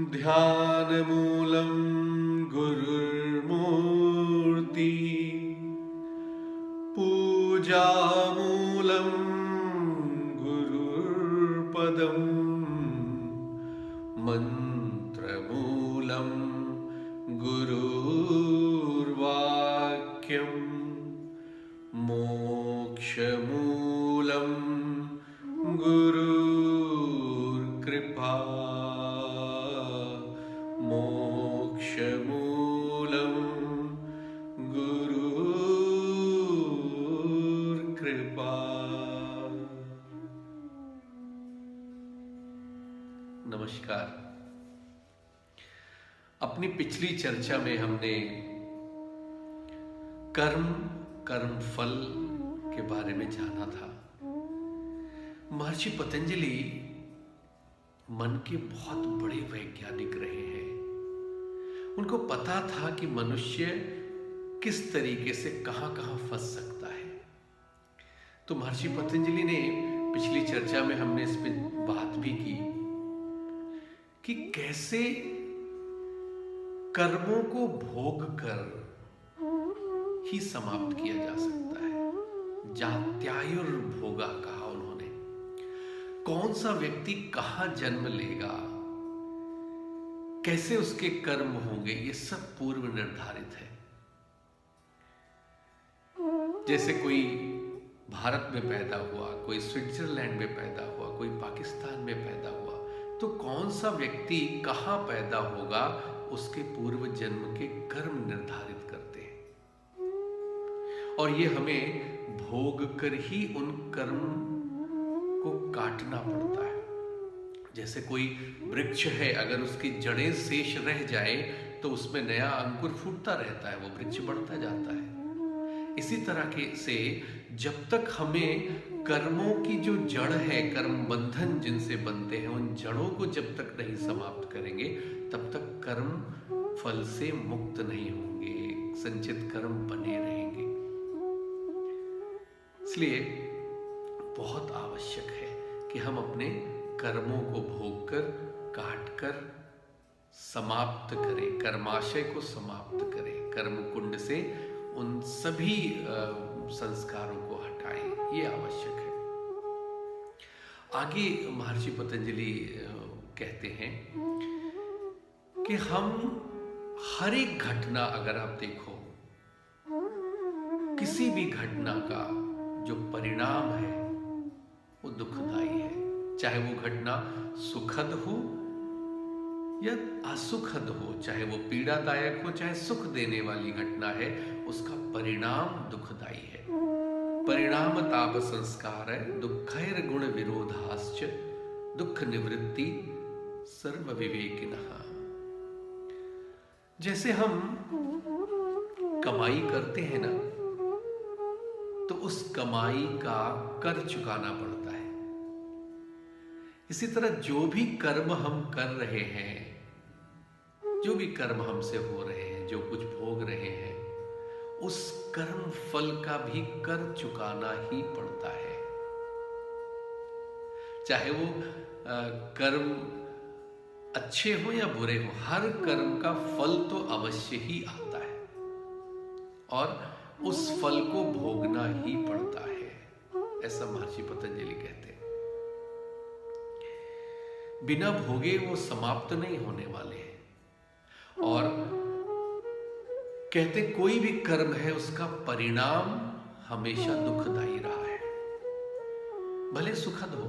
ध्यानमूलं गुरुर्मूर्ति पूजामूलं गुरुर्पदम् मन्त्रमूलं गुरुर्वाक्यम् मोक्षमूलं गुरुर्कृपा मोक्षमूलं गुरुर्कृपा। नमस्कार। अपनी पिछली चर्चा में हमने कर्म फल के बारे में जाना था। महर्षि पतंजलि मन के बहुत बड़े वैज्ञानिक रहे हैं। उनको पता था कि मनुष्य किस तरीके से कहां फंस सकता है। तो महर्षि पतंजलि ने पिछली चर्चा में हमने इस पे बात भी की कि कैसे कर्मों को भोग कर ही समाप्त किया जा सकता है। जात्यायुर्भोगा कहा उन्होंने। कौन सा व्यक्ति कहां जन्म लेगा, कैसे उसके कर्म होंगे, ये सब पूर्व निर्धारित है। जैसे कोई भारत में पैदा हुआ, कोई स्विट्जरलैंड में पैदा हुआ, कोई पाकिस्तान में पैदा हुआ, तो कौन सा व्यक्ति कहां पैदा होगा उसके पूर्व जन्म के कर्म निर्धारित करते हैं। और ये हमें भोग कर ही उन कर्म को काटना पड़ता है। जैसे कोई वृक्ष है, अगर उसकी जड़ें शेष रह जाए तो उसमें नया अंकुर फूटता रहता है, वो वृक्ष बढ़ता जाता है। इसी तरह के से जब तक हमें कर्मों की जो जड़ है, कर्म बंधन जिनसे बनते हैं, उन जड़ों को जब तक नहीं समाप्त करेंगे तब तक कर्म फल से मुक्त नहीं होंगे, संचित कर्म बने रहेंगे। इसलिए बहुत आवश्यक है कि हम अपने कर्मों को भोग कर, काट कर समाप्त करें, कर्माशय को समाप्त करें, कर्म कुंड से उन सभी संस्कारों को हटाएं। ये आवश्यक है। आगे महर्षि पतंजलि कहते हैं कि हम हर एक घटना, अगर आप देखो, किसी भी घटना का जो परिणाम है वो दुखदाई है। चाहे वो घटना सुखद हो या असुखद हो, चाहे वो पीड़ादायक हो, चाहे सुख देने वाली घटना है, उसका परिणाम दुखदाई है। परिणाम ताप संस्कार है दुखैर गुण विरोधाश्च दुख निवृत्ति सर्व विवेकिनः। जैसे हम कमाई करते हैं ना, तो उस कमाई का कर चुकाना पड़ता है। इसी तरह जो भी कर्म हम कर रहे हैं, जो भी कर्म हमसे हो रहे हैं, जो कुछ भोग रहे हैं, उस कर्म फल का भी कर चुकाना ही पड़ता है। चाहे वो कर्म अच्छे हो या बुरे हो, हर कर्म का फल तो अवश्य ही आता है और उस फल को भोगना ही पड़ता है। ऐसा महर्षि पतंजलि कहते हैं। बिना भोगे वो समाप्त नहीं होने वाले हैं। और कहते कोई भी कर्म है उसका परिणाम हमेशा दुखदाई रहा है, भले सुखद हो।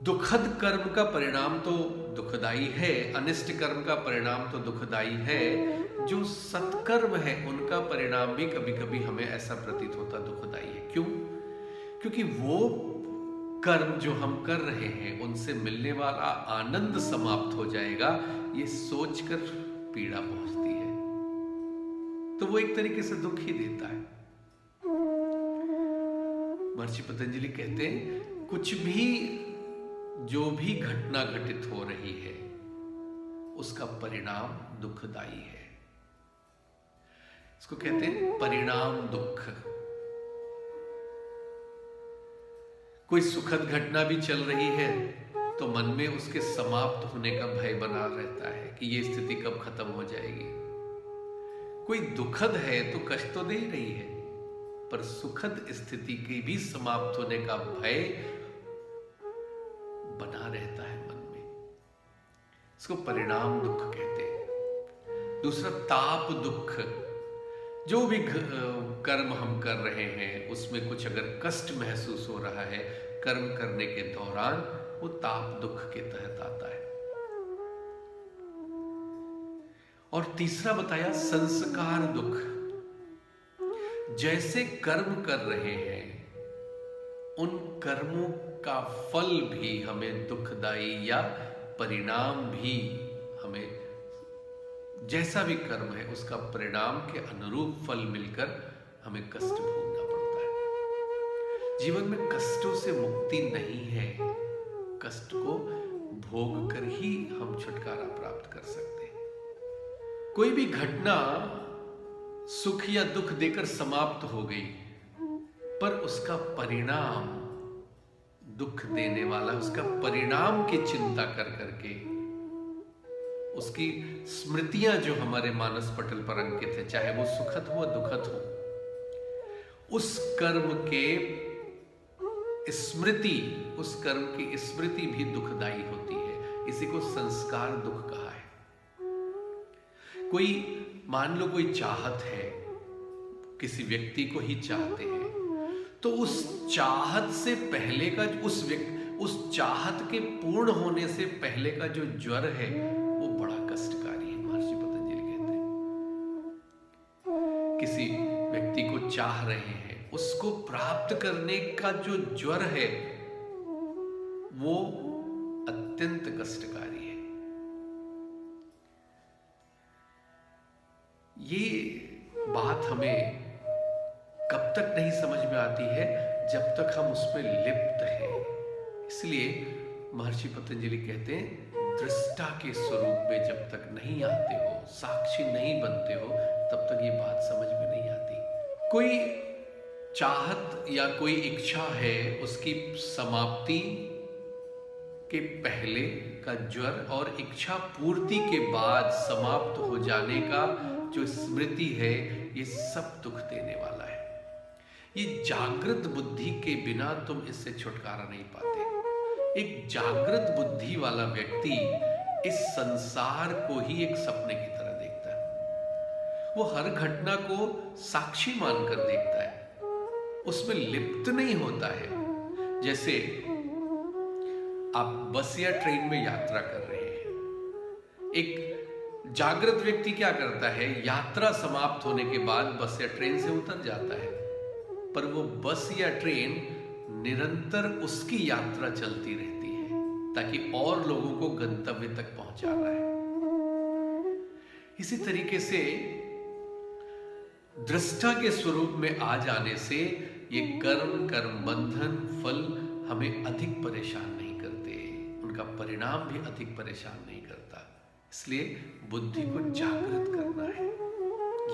दुखद कर्म का परिणाम तो दुखदाई है, अनिष्ट कर्म का परिणाम तो दुखदाई है। जो सत्कर्म है उनका परिणाम भी कभी कभी हमें ऐसा प्रतीत होता दुखदाई है। क्यों? क्योंकि वो कर्म जो हम कर रहे हैं उनसे मिलने वाला आनंद समाप्त हो जाएगा, ये सोचकर पीड़ा पहुंचती है, तो वो एक तरीके से दुख ही देता है। महर्षि पतंजलि कहते हैं कुछ भी, जो भी घटना घटित हो रही है उसका परिणाम दुखदाई है। इसको कहते हैं परिणाम दुख। कोई सुखद घटना भी चल रही है तो मन में उसके समाप्त होने का भय बना रहता है कि ये स्थिति कब खत्म हो जाएगी। कोई दुखद है तो कष्ट तो दे ही रही है, पर सुखद स्थिति के भी समाप्त होने का भय बना रहता है मन में। इसको परिणाम दुख कहते हैं। दूसरा ताप दुख, जो भी कर्म हम कर रहे हैं उसमें कुछ अगर कष्ट महसूस हो रहा है कर्म करने के दौरान, वो ताप दुख के तहत आता है। और तीसरा बताया संस्कार दुख। जैसे कर्म कर रहे हैं उन कर्मों का फल भी हमें दुखदाई या परिणाम भी हमें, जैसा भी कर्म है उसका परिणाम के अनुरूप फल मिलकर हमें कष्ट भोगना पड़ता है। जीवन में कष्टों से मुक्ति नहीं है, कष्ट को भोग कर ही हम छुटकारा प्राप्त कर सकते हैं। कोई भी घटना सुख या दुख देकर समाप्त हो गई, पर उसका परिणाम दुख देने वाला, उसका परिणाम की चिंता कर करके उसकी स्मृतियां जो हमारे मानस पटल पर अंकित है, चाहे वो सुखद हो दुखद हो, उस कर्म के स्मृति, उस कर्म की स्मृति भी दुखदाई होती है। इसी को संस्कार दुख कहा है। कोई मान लो कोई चाहत है, किसी व्यक्ति को ही चाहते हैं, तो उस चाहत से पहले का उस चाहत के पूर्ण होने से पहले का जो ज्वर है वो बड़ा कष्टकारी है। महर्षि पतंजलि कहते हैं किसी व्यक्ति को चाह रहे हैं, उसको प्राप्त करने का जो ज्वर है वो अत्यंत कष्टकारी है। ये बात हमें कब तक नहीं समझ में आती है, जब तक हम उसमें लिप्त हैं। इसलिए महर्षि पतंजलि कहते हैं दृष्टा के स्वरूप में जब तक नहीं आते हो, साक्षी नहीं बनते हो, तब तक ये बात समझ में नहीं आती। कोई चाहत या कोई इच्छा है, उसकी समाप्ति के पहले का ज्वर और इच्छा पूर्ति के बाद समाप्त हो जाने का जो स्मृति है, ये सब दुख देने वाला है। ये जागृत बुद्धि के बिना तुम इससे छुटकारा नहीं पाते। एक जागृत बुद्धि वाला व्यक्ति इस संसार को ही एक सपने की तरह देखता है। वो हर घटना को साक्षी मानकर देखता है, उसमें लिप्त नहीं होता है। जैसे आप बस या ट्रेन में यात्रा कर रहे हैं, एक जागृत व्यक्ति क्या करता है, यात्रा समाप्त होने के बाद बस या ट्रेन से उतर जाता है, पर वो बस या ट्रेन निरंतर उसकी यात्रा चलती रहती है ताकि और लोगों को गंतव्य तक पहुंचाना है। इसी तरीके से दृष्टा के स्वरूप में आ जाने से ये कर्म बंधन फल हमें अधिक परेशान नहीं करते, उनका परिणाम भी अधिक परेशान नहीं करता। इसलिए बुद्धि को जागृत करना है,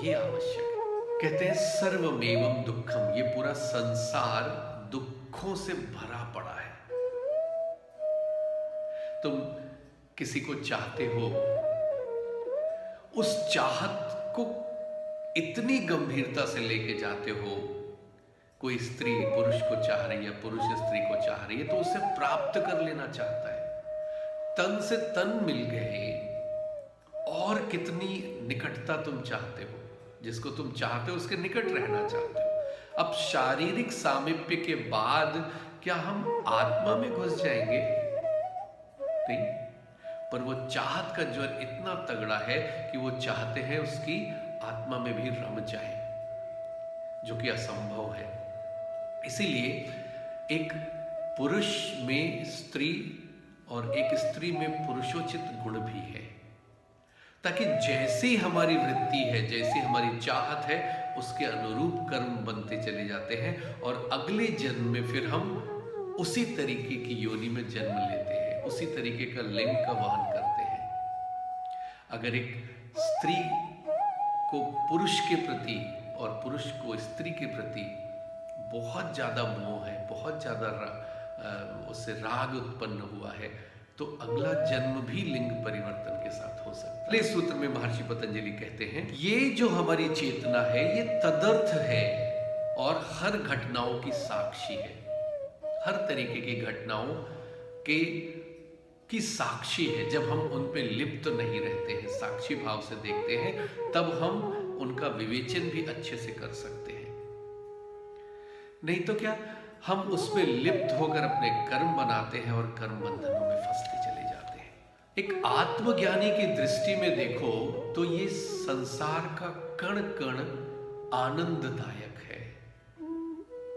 ये आवश्यक है। कहते हैं सर्वमेवं दुक्खम, ये पूरा संसार दुखों से भरा पड़ा है। तुम किसी को चाहते हो, उस चाहत को इतनी गंभीरता से लेके जाते हो। कोई स्त्री पुरुष को चाह रही है, पुरुष स्त्री को चाह रही है, तो उसे प्राप्त कर लेना चाहता है। तन से तन मिल गए, और कितनी निकटता तुम चाहते हो, जिसको तुम चाहते हो उसके निकट रहना चाहते हो। अब शारीरिक सामीप्य के बाद क्या हम आत्मा में घुस जाएंगे? नहीं, पर वो चाहत का ज्वर इतना तगड़ा है कि वो चाहते हैं उसकी आत्मा में भी रम जाए, जो कि असंभव है। इसीलिए एक पुरुष में स्त्री और एक स्त्री में पुरुषोचित गुण भी है, ताकि जैसी हमारी वृत्ति है, जैसी हमारी चाहत है, उसके अनुरूप कर्म बनते चले जाते हैं और अगले जन्म में फिर हम उसी तरीके की योनि में जन्म लेते हैं, उसी तरीके का लिंग का वहन करते हैं। अगर एक स्त्री को पुरुष के प्रति और पुरुष को स्त्री के प्रति बहुत ज़्यादा मोह है, बहुत ज़्यादा उससे राग उत्पन्न हुआ है, तो अगला जन्म भी लिंग परिवर्तन के साथ हो सकता है। अगले सूत्र में महर्षि पतंजलि कहते हैं, ये जो हमारी चेतना है ये तदर्थ है और हर घटनाओं की साक्षी है। हर तरीके की घटनाओं के की साक्षी है। जब हम उन पे लिप्त नहीं रहते हैं, साक्षी भाव से देखते हैं, तब हम उनका विवेचन भी अच्छे से कर सकते हैं। नहीं तो क्या, हम उसमें लिप्त होकर अपने कर्म बनाते हैं और कर्म बंधनों में फंसते चले जाते हैं। एक आत्मज्ञानी की दृष्टि में देखो तो ये संसार का कण कण आनंददायक है,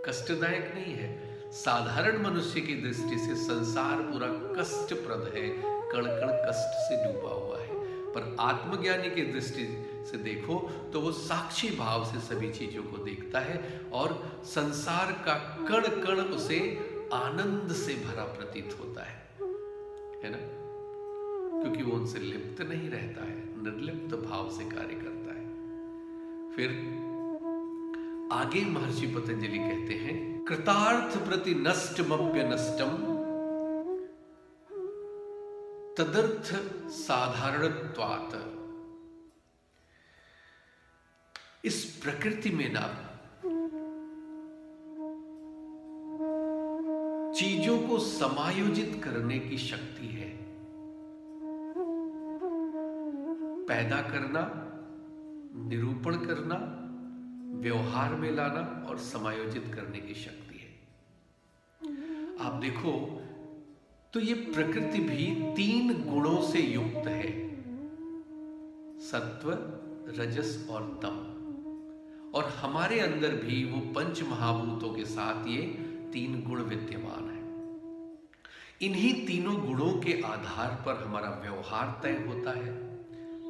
कष्टदायक नहीं है। साधारण मनुष्य की दृष्टि से संसार पूरा कष्टप्रद है, कण कण कष्ट से डूबा हुआ है। पर आत्मज्ञानी की दृष्टि से देखो तो वो साक्षी भाव से सभी चीजों को देखता है और संसार का कण कण उसे आनंद से भरा प्रतीत होता है ना, क्योंकि वो उनसे लिप्त नहीं रहता है, निर्लिप्त भाव से कार्य करता है। फिर आगे महर्षि पतंजलि कहते हैं, कृतार्थ प्रति नष्टमप्य नष्टम तदर्थ साधारणत्वात्। इस प्रकृति में ना चीजों को समायोजित करने की शक्ति है। पैदा करना, निरूपण करना, व्यवहार में लाना और समायोजित करने की शक्ति है। आप देखो तो ये प्रकृति भी 3 गुणों से युक्त है, सत्व, रजस और तम। और हमारे अंदर भी वो पंच महाभूतों के साथ ये 3 गुण विद्यमान है। इन्हीं तीनों गुणों के आधार पर हमारा व्यवहार तय होता है,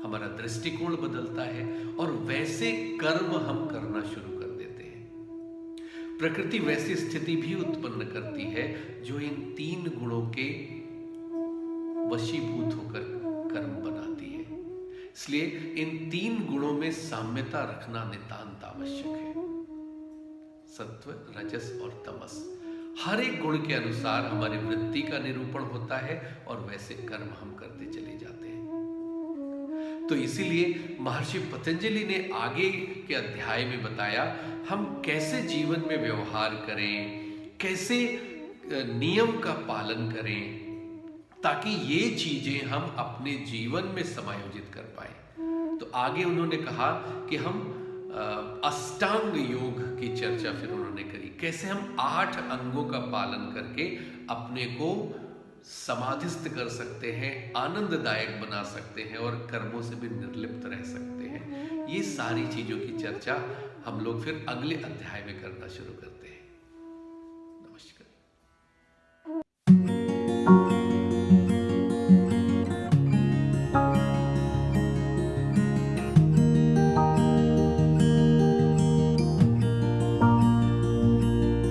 हमारा दृष्टिकोण बदलता है और वैसे कर्म हम करना शुरू कर देते हैं। प्रकृति वैसी स्थिति भी उत्पन्न करती है जो इन 3 गुणों के वशीभूत होकर कर्म बनाती है। इसलिए इन 3 गुणों में साम्यता रखना नितांत आवश्यक है। सत्व, रजस और तमस, हर एक गुण के अनुसार हमारी वृत्ति का निरूपण होता है और वैसे कर्म हम करते चले जाते हैं। तो इसीलिए महर्षि पतंजलि ने आगे के अध्याय में बताया हम कैसे जीवन में व्यवहार करें, कैसे नियम का पालन करें, ताकि ये चीजें हम अपने जीवन में समायोजित कर पाए। तो आगे उन्होंने कहा कि हम अष्टांग योग की चर्चा फिर उन्होंने करी, कैसे हम 8 अंगों का पालन करके अपने को समाधिस्थ कर सकते हैं, आनंददायक बना सकते हैं और कर्मों से भी निर्लिप्त रह सकते हैं। ये सारी चीजों की चर्चा हम लोग फिर अगले अध्याय में करना शुरू करते हैं।